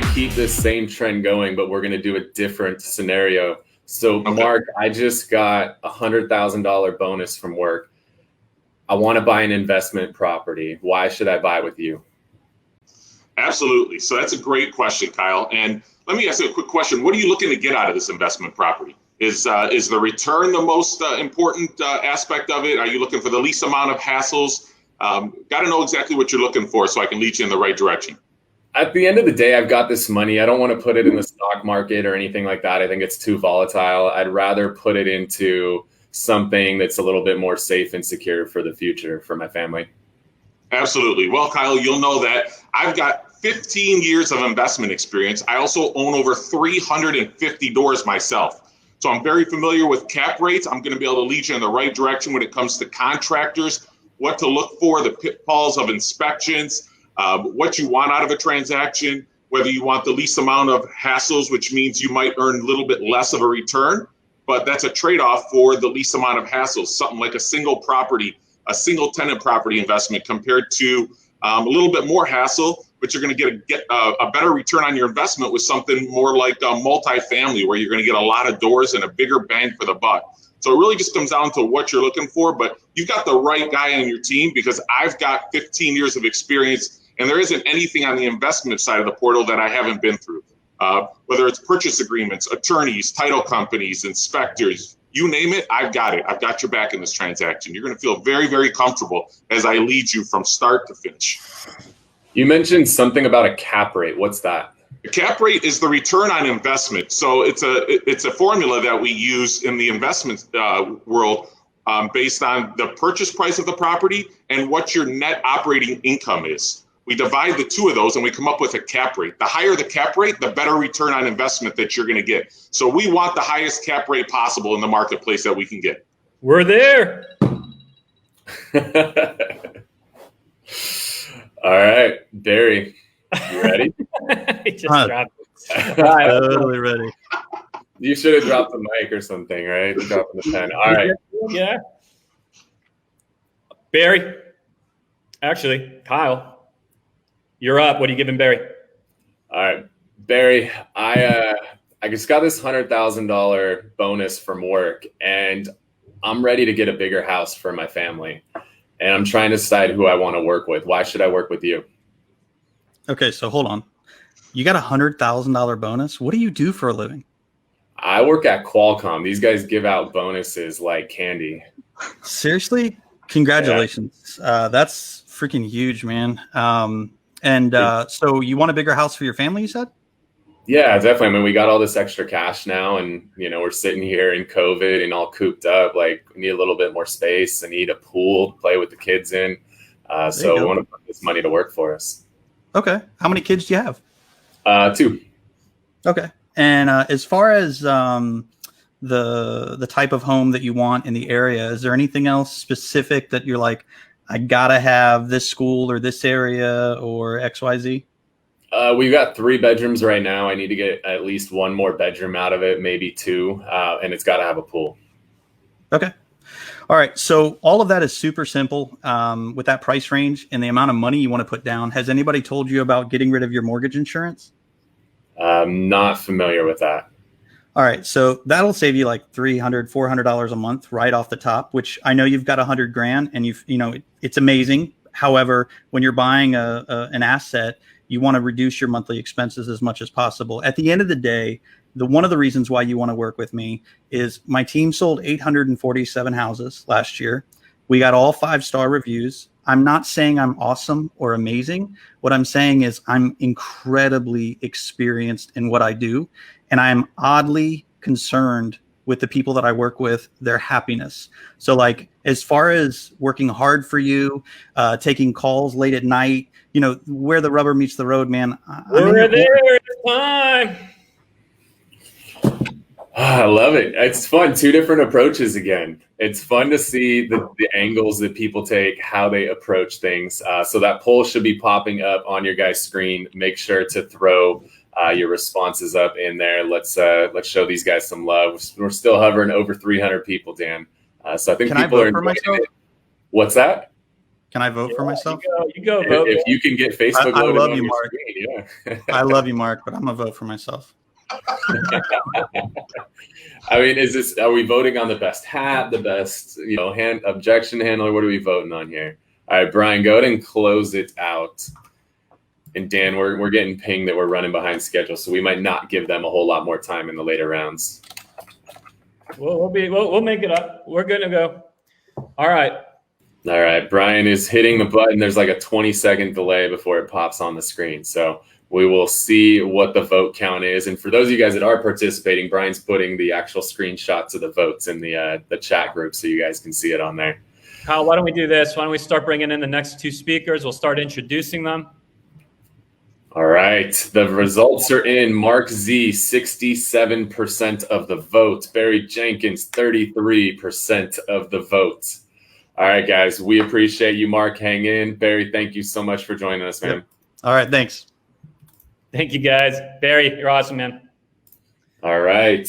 going to keep this same trend going, but we're going to do a different scenario. So, Okay. Mark, I just got $100,000 bonus from work. I want to buy an investment property. Why should I buy with you? Absolutely. So that's a great question, Kyle. And let me ask you a quick question. What are you looking to get out of this investment property? Is the return the most important aspect of it? Are you looking for the least amount of hassles? Got to know exactly what you're looking for so I can lead you in the right direction. At the end of the day, I've got this money. I don't want to put it in the stock market or anything like that. I think it's too volatile. I'd rather put it into something that's a little bit more safe and secure for the future for my family. Absolutely. Well, Kyle, you'll know that I've got 15 years of investment experience. I also own over 350 doors myself. So I'm very familiar with cap rates. I'm going to be able to lead you in the right direction when it comes to contractors, what to look for, the pitfalls of inspections, what you want out of a transaction, whether you want the least amount of hassles, which means you might earn a little bit less of a return, but that's a trade-off for the least amount of hassles, something like a single tenant property investment compared to a little bit more hassle, but you're going to get a better return on your investment with something more like a multifamily, where you're going to get a lot of doors and a bigger bang for the buck. So it really just comes down to what you're looking for, but you've got the right guy on your team, because I've got 15 years of experience, and there isn't anything on the investment side of the portal that I haven't been through. Whether it's purchase agreements, attorneys, title companies, inspectors, you name it, I've got it. I've got your back in this transaction. You're going to feel very, very comfortable as I lead you from start to finish. You mentioned something about a cap rate. What's that? The cap rate is the return on investment. So it's a formula that we use in the investment world based on the purchase price of the property and what your net operating income is. We divide the two of those and we come up with a cap rate. The higher the cap rate, the better return on investment that you're going to get. So we want the highest cap rate possible in the marketplace that we can get. We're there. All right, Derry, you ready? He just dropped it. Totally ready. You should have dropped the mic or something, right? Dropping the pen. All right. Yeah. Barry. Actually, Kyle. You're up. What are you giving Barry? All right, Barry, I just got this $100,000 bonus from work, and I'm ready to get a bigger house for my family. And I'm trying to decide who I want to work with. Why should I work with you? Okay, so hold on. You got $100,000 bonus. What do you do for a living? I work at Qualcomm. These guys give out bonuses like candy. Seriously? Congratulations. Yeah. That's freaking huge, man. So you want a bigger house for your family, you said? Yeah, definitely. I mean, we got all this extra cash now, and, we're sitting here in COVID and all cooped up. Like, we need a little bit more space. I need a pool to play with the kids in. So we want to put this money to work for us. Okay. How many kids do you have? 2. Okay. And as far as the type of home that you want in the area, is there anything else specific that you're like, I gotta have this school or this area or XYZ? We've got 3 bedrooms right now. I need to get at least 1 more bedroom out of it, maybe 2, and it's got to have a pool. Okay. All right. So all of that is super simple with that price range and the amount of money you want to put down. Has anybody told you about getting rid of your mortgage insurance? Not familiar with that. All right. So that'll save you like $300, $400 a month right off the top, which I know you've got $100,000 and it's amazing. However, when you're buying an asset, you want to reduce your monthly expenses as much as possible. At the end of the day, one of the reasons why you want to work with me is my team sold 847 houses last year. We got all 5-star reviews. I'm not saying I'm awesome or amazing. What I'm saying is I'm incredibly experienced in what I do, and I'm oddly concerned with the people that I work with, their happiness. So like, as far as working hard for you, taking calls late at night, where the rubber meets the road, man. We're there. It's time. I love it. It's fun. 2 different approaches again. It's fun to see the angles that people take, how they approach things. So that poll should be popping up on your guys' screen. Make sure to throw your responses up in there. Let's show these guys some love. We're still hovering over 300 people, Dan. So I think people are enjoying it. What's that? Can I vote for myself? You go vote. If you can get Facebook I loaded love on you, your Mark. screen, yeah. I love you, Mark, but I'm gonna vote for myself. I mean, are we voting on the best hat, the best, objection handler? What are we voting on here? All right, Brian, go ahead and close it out. And Dan, we're getting pinged that we're running behind schedule, so we might not give them a whole lot more time in the later rounds. We'll make it up. We're good to go. All right. All right, Brian is hitting the button. There's like a 20-second delay before it pops on the screen. So we will see what the vote count is. And for those of you guys that are participating, Brian's putting the actual screenshots of the votes in the chat group so you guys can see it on there. Kyle, why don't we do this? Why don't we start bringing in the next two speakers? We'll start introducing them. All right, the results are in. Mark Z, 67% of the vote. Barry Jenkins, 33% of the vote. All right, guys, we appreciate you, Mark. Hang in. Barry, thank you so much for joining us, man. Yep. All right, thanks. Thank you, guys. Barry, you're awesome, man. All right.